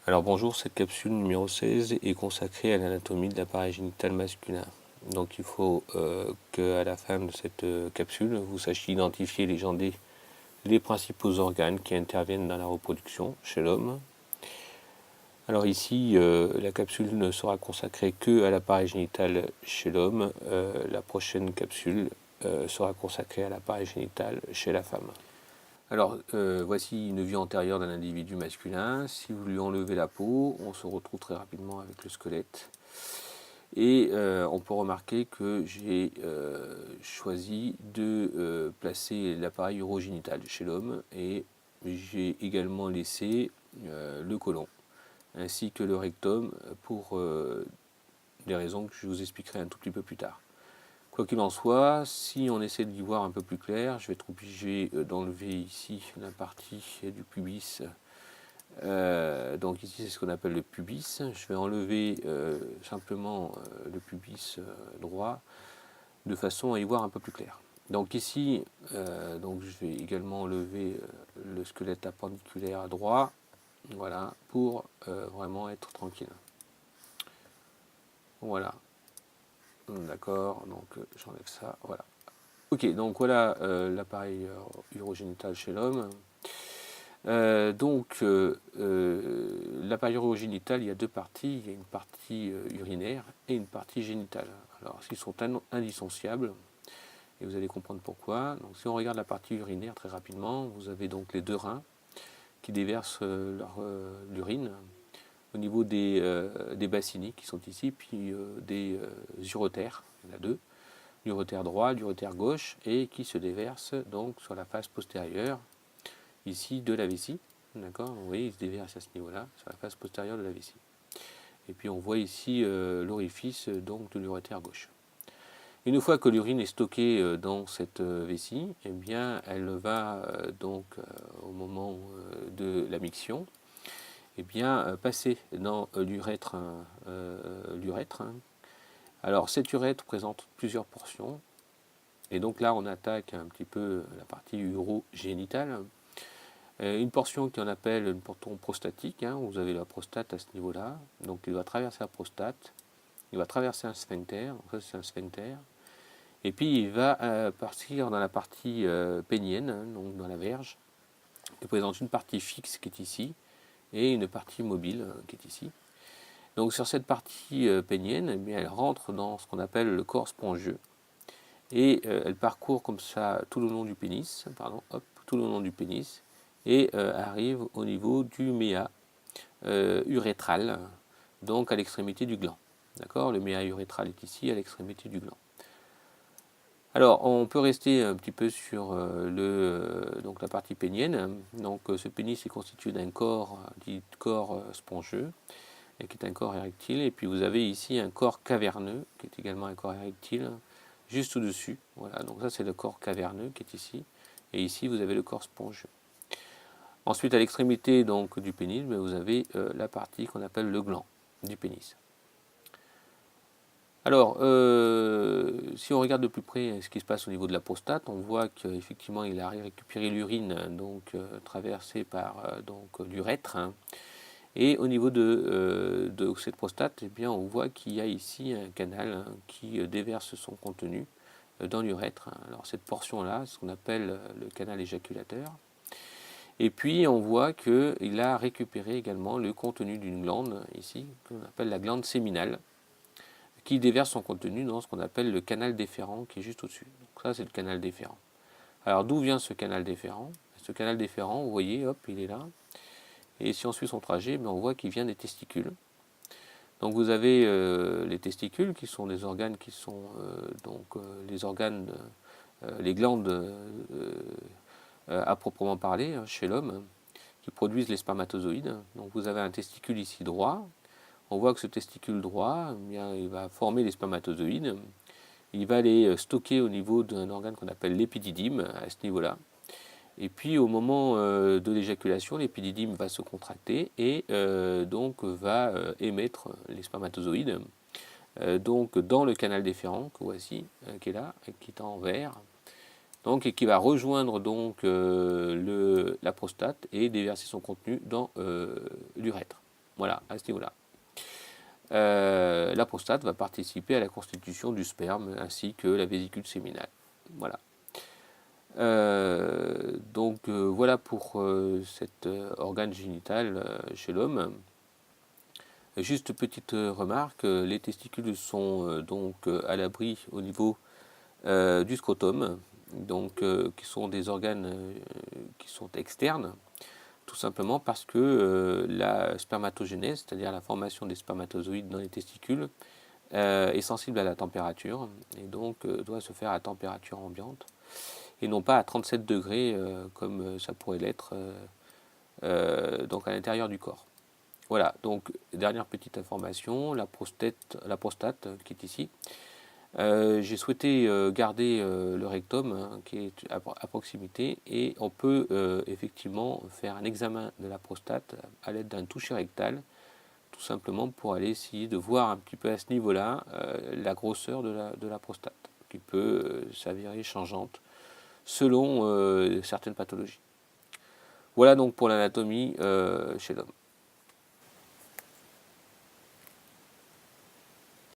Alors bonjour, cette capsule numéro 16 est consacrée à l'anatomie de l'appareil génital masculin. Donc il faut qu'à la fin de cette capsule, vous sachiez identifier et légender les principaux organes qui interviennent dans la reproduction chez l'homme. Alors ici, la capsule ne sera consacrée que à l'appareil génital chez l'homme. La prochaine capsule sera consacrée à l'appareil génital chez la femme. Alors, voici une vue antérieure d'un individu masculin. Si vous lui enlevez la peau, on se retrouve très rapidement avec le squelette. Et on peut remarquer que j'ai choisi de placer l'appareil urogénital chez l'homme et j'ai également laissé le côlon ainsi que le rectum pour des raisons que je vous expliquerai un tout petit peu plus tard. Quoi qu'il en soit, si on essaie d'y voir un peu plus clair, je vais être obligé d'enlever ici la partie du pubis. Donc ici c'est ce qu'on appelle le pubis. Je vais enlever simplement le pubis droit de façon à y voir un peu plus clair. Donc ici, donc je vais également enlever le squelette appendiculaire droit, voilà, pour vraiment être tranquille. Voilà. D'accord, donc j'enlève ça, voilà. Ok, donc voilà l'appareil urogénital chez l'homme. L'appareil urogénital, il y a deux parties. Il y a une partie urinaire et une partie génitale. Alors, ils sont indissociables, et vous allez comprendre pourquoi. Donc, si on regarde la partie urinaire très rapidement, vous avez donc les deux reins qui déversent l'urine au niveau des bassiniques qui sont ici, puis des uretères, il y en a deux, l'uretère droit, l'uretère gauche, et qui se déversent donc sur la face postérieure, ici, de la vessie. D'accord, vous voyez, il se déverse à ce niveau-là, sur la face postérieure de la vessie. Et puis on voit ici l'orifice donc de l'uretère gauche. Une fois que l'urine est stockée dans cette vessie, eh bien, elle va donc au moment de la miction, eh bien, passer dans l'urètre. Alors cet urètre présente plusieurs portions, et donc là on attaque un petit peu la partie urogénitale. Une portion qu'on appelle une portion prostatique, vous avez la prostate à ce niveau-là, donc il va traverser la prostate, il va traverser un sphincter, donc ça c'est un sphincter, et puis il va partir dans la partie pénienne, donc dans la verge, qui présente une partie fixe qui est ici, et une partie mobile qui est ici. Donc sur cette partie pénienne, eh bien, elle rentre dans ce qu'on appelle le corps spongieux, et elle parcourt comme ça tout le long du pénis, tout le long du pénis, et arrive au niveau du méa urétral, donc à l'extrémité du gland. D'accord, le méa urétral est ici à l'extrémité du gland. Alors, on peut rester un petit peu sur donc la partie pénienne. Donc, ce pénis est constitué d'un corps, dit corps spongieux, et qui est un corps érectile. Et puis, vous avez ici un corps caverneux, qui est également un corps érectile, juste au-dessus. Voilà, donc ça, c'est le corps caverneux qui est ici. Et ici, vous avez le corps spongieux. Ensuite, à l'extrémité donc du pénis, vous avez la partie qu'on appelle le gland du pénis. Alors, si on regarde de plus près ce qui se passe au niveau de la prostate, on voit qu'effectivement il a récupéré l'urine donc traversée par l'urètre. Et au niveau de cette prostate, eh bien, on voit qu'il y a ici un canal qui déverse son contenu dans l'urètre. Alors cette portion-là, c'est ce qu'on appelle le canal éjaculateur. Et puis on voit qu'il a récupéré également le contenu d'une glande ici, qu'on appelle la glande séminale, qui déverse son contenu dans ce qu'on appelle le canal déférent qui est juste au-dessus. Donc ça c'est le canal déférent. Alors d'où vient ce canal déférent? Ce canal déférent, vous voyez, hop, il est là. Et si on suit son trajet, on voit qu'il vient des testicules. Donc vous avez les testicules qui sont des organes qui sont les organes, les glandes à proprement parler chez l'homme, qui produisent les spermatozoïdes. Donc vous avez un testicule ici droit. On voit que ce testicule droit, eh bien, il va former les spermatozoïdes. Il va les stocker au niveau d'un organe qu'on appelle l'épididyme, à ce niveau-là. Et puis au moment de l'éjaculation, l'épididyme va se contracter et donc va émettre les spermatozoïdes. Donc dans le canal déférent que voici, qui est là, qui est en vert, donc, et qui va rejoindre donc la prostate et déverser son contenu dans l'urètre. Voilà, à ce niveau-là. La prostate va participer à la constitution du sperme ainsi que la vésicule séminale. Voilà. Voilà pour cet organe génital chez l'homme. Juste petite remarque, les testicules sont donc à l'abri au niveau du scrotum, donc qui sont des organes qui sont externes, tout simplement parce que la spermatogénèse, c'est-à-dire la formation des spermatozoïdes dans les testicules, est sensible à la température et donc doit se faire à température ambiante et non pas à 37 degrés comme ça pourrait l'être donc à l'intérieur du corps. Voilà, donc dernière petite information, la prostate qui est ici. J'ai souhaité garder le rectum qui est à proximité et on peut effectivement faire un examen de la prostate à l'aide d'un toucher rectal, tout simplement pour aller essayer de voir un petit peu à ce niveau-là la grosseur de la prostate, qui peut s'avérer changeante selon certaines pathologies. Voilà donc pour l'anatomie chez l'homme.